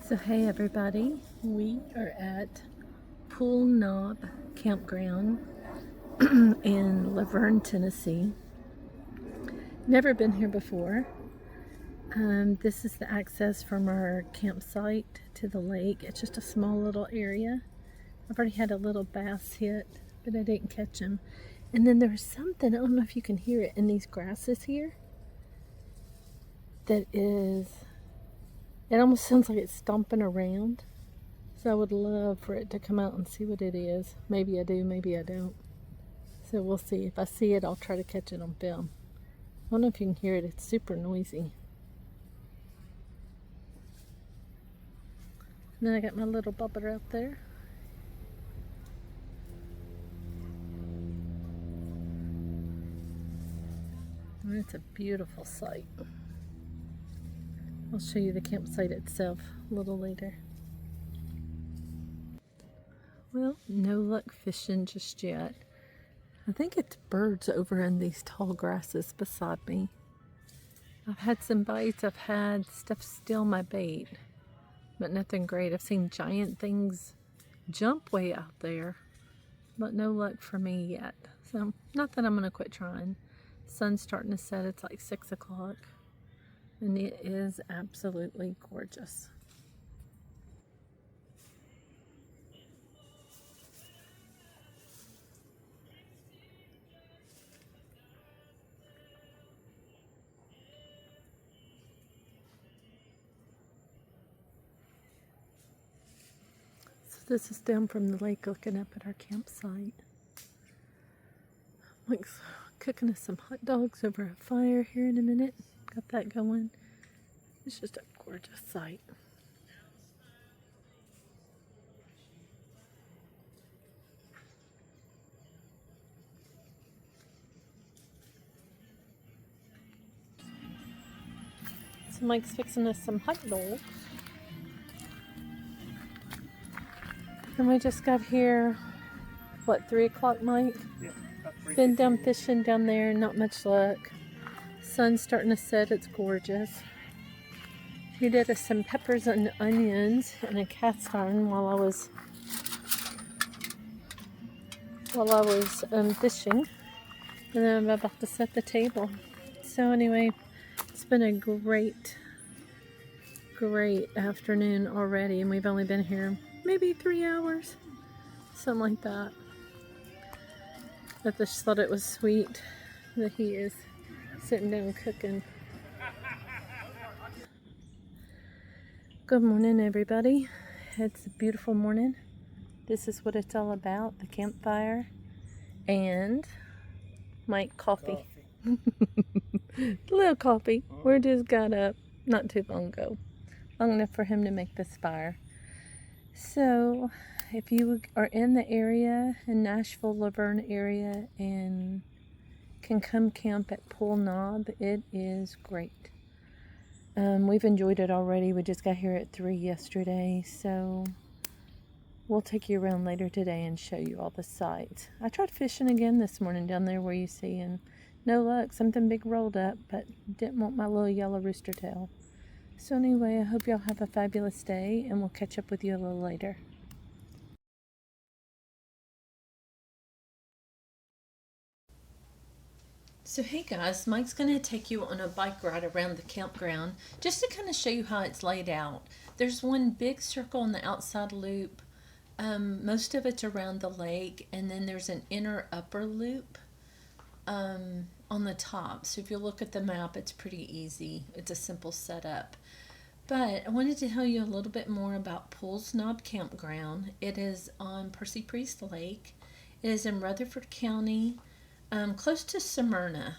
So hey everybody, we are at Poole Knobs Campground in LaVergne, Tennessee. Never been here before. This is the access from our campsite to the lake. It's just a small little area. I've already had a little bass hit, but I didn't catch him. And then there's something, I don't know if you can hear it, in these grasses here that is, it almost sounds like it's stomping around. So I would love for it to come out and see what it is. Maybe I do, maybe I don't. So we'll see. If I see it, I'll try to catch it on film. I don't know if you can hear it. It's super noisy. And then I got my little bubbler out there. And it's a beautiful sight. I'll show you the campsite itself a little later. Well, no luck fishing just yet. I think it's birds over in these tall grasses beside me. I've had some bites. I've had stuff steal my bait, but nothing great. I've seen giant things jump way out there, but no luck for me yet. So not that I'm going to quit trying. Sun's starting to set. It's like 6 o'clock, and it is absolutely gorgeous. This is down from the lake looking up at our campsite. Like cooking us some hot dogs over a fire here in a minute. Got that going. It's just a gorgeous sight. So Mike's fixing us some hot dogs. And we just got here, what, 3 o'clock, Mike? Yeah, about 3. Been down fishing down there, not much luck. Sun's starting to set, it's gorgeous. He did us some peppers and onions in a cast iron while I was fishing. And then I'm about to set the table. So anyway, it's been a great afternoon already, and we've only been here maybe 3 hours, something like that. I just thought it was sweet that he is sitting down cooking. Good morning, everybody. It's a beautiful morning. This is what it's all about, the campfire and Mike coffee. A little coffee. We just got up not too long ago, long enough for him to make this fire. So if you are in the area, in Nashville, LaVergne area, and can come camp at Poole Knobs, it is great. We've enjoyed it already. We just got here at 3 yesterday, so we'll take you around later today and show you all the sights. I tried fishing again this morning down there where you see, and no luck. Something big rolled up, but didn't want my little yellow rooster tail. So anyway, I hope y'all have a fabulous day, and we'll catch up with you a little later. So hey guys, Mike's going to take you on a bike ride around the campground just to kind of show you how it's laid out. There's one big circle on the outside loop. Most of it's around the lake, and then there's an inner upper loop on the top. So if you look at the map, it's pretty easy. It's a simple setup. But I wanted to tell you a little bit more about Poole Knobs Campground. It is on Percy Priest Lake. It is in Rutherford County, close to Smyrna.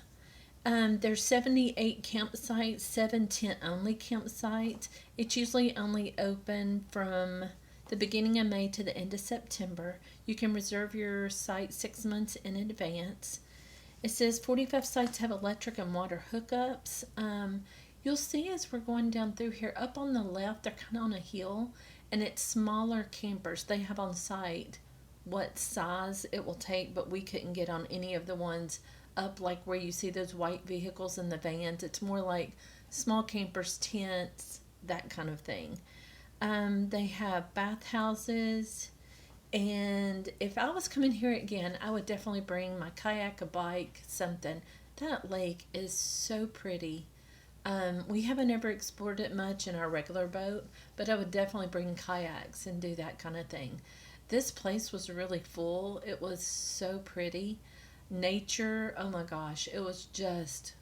There's 78 campsites, 7 tent-only campsites. It's usually only open from the beginning of May to the end of September. You can reserve your site 6 months in advance. It says 45 sites have electric and water hookups. You'll see as we're going down through here, up on the left, they're kind of on a hill, and it's smaller campers. They have on site what size it will take, but we couldn't get on any of the ones up like where you see those white vehicles in the vans. It's more like small campers, tents, that kind of thing. They have bathhouses. And if I was coming here again, I would definitely bring my kayak, a bike, something. That lake is so pretty. We haven't ever explored it much in our regular boat, but I would definitely bring kayaks and do that kind of thing. This place was really full. It was so pretty. Nature, oh my gosh, it was just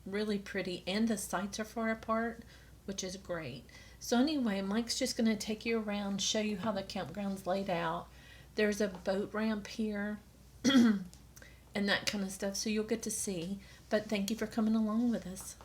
really pretty. And the sites are far apart, which is great. So, anyway, Mike's just going to take you around, show you how the campground's laid out. There's a boat ramp here and that kind of stuff, so you'll get to see. But thank you for coming along with us.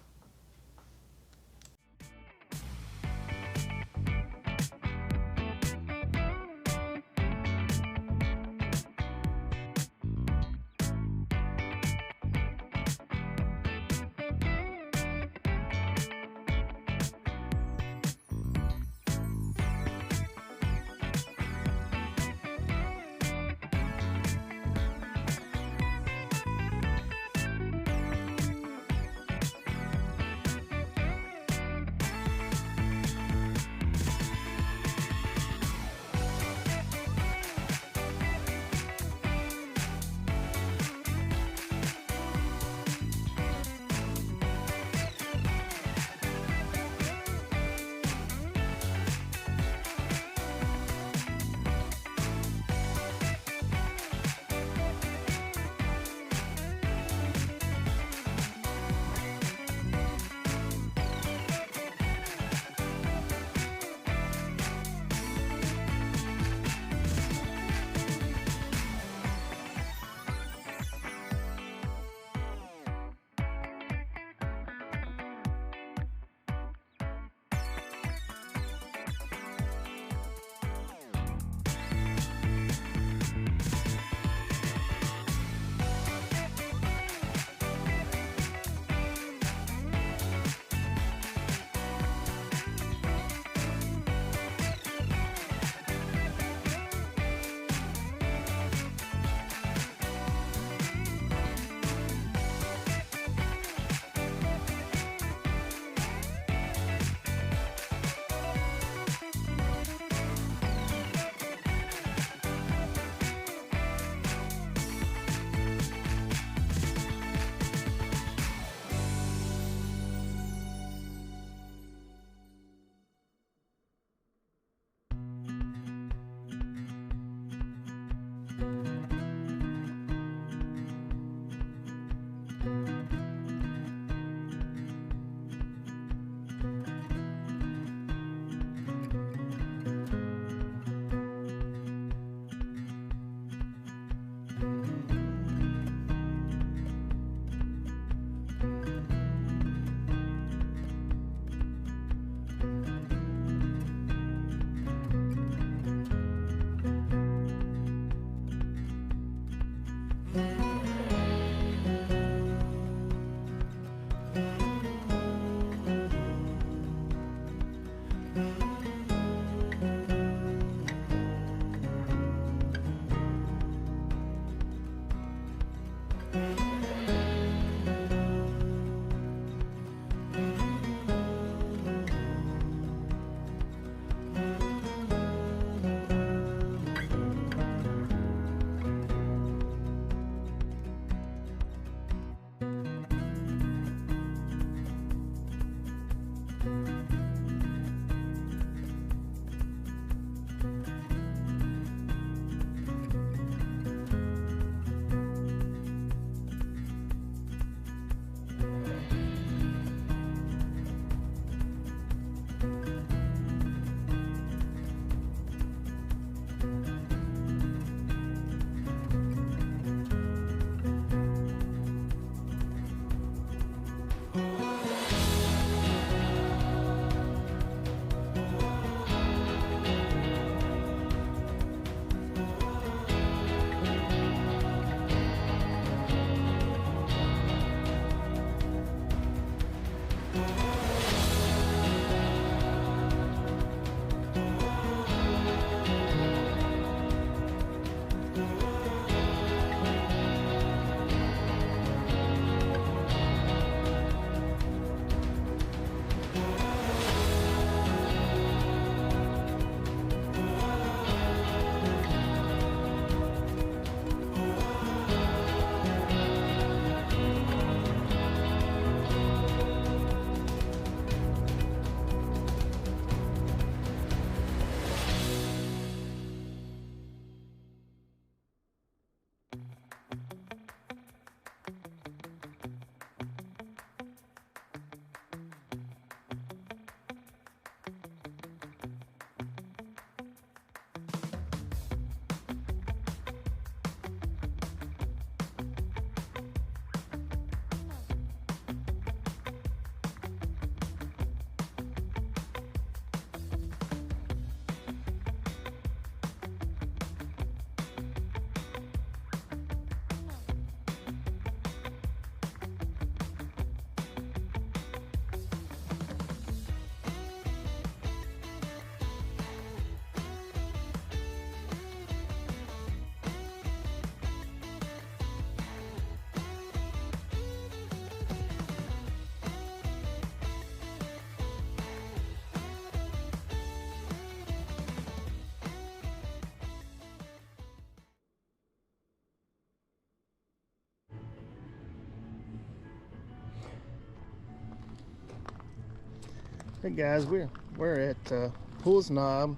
Hey guys, we're at Poole Knobs.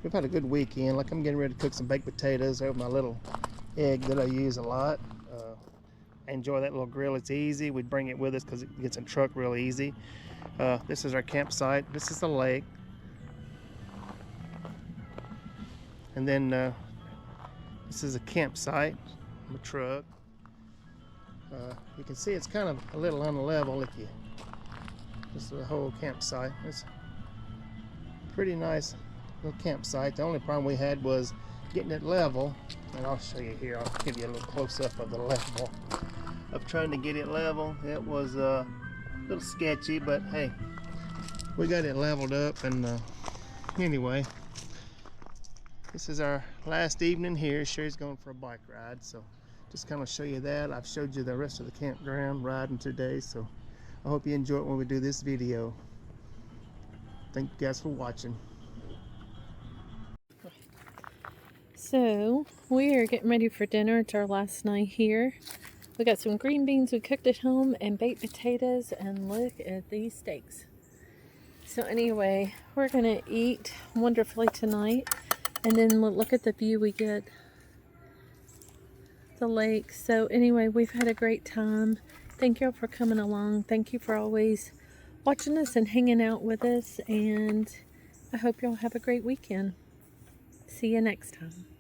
We've had a good weekend. Like, I'm getting ready to cook some baked potatoes over my little egg that I use a lot. I enjoy that little grill. It's easy. We bring it with us because it gets in the truck real easy. This is our campsite. This is the lake. And then this is a campsite, the truck. You can see it's kind of a little unlevel if you, just the whole campsite. It's pretty nice little campsite. The only problem we had was getting it level, and I'll show you here. I'll give you a little close-up of the level of trying to get it level. It was a little sketchy, but hey, we got it leveled up. And anyway, this is our last evening here. Sherry's going for a bike ride, so just kind of show you that. I've showed you the rest of the campground riding today, so I hope you enjoy it when we do this video. Thank you guys for watching. So we are getting ready for dinner. It's our last night here. We got some green beans we cooked at home and baked potatoes, and look at these steaks. So anyway, we're gonna eat wonderfully tonight, and then look at the view we get, the lake. So anyway, we've had a great time. Thank y'all for coming along. Thank you for always watching us and hanging out with us, and I hope y'all have a great weekend. See you next time.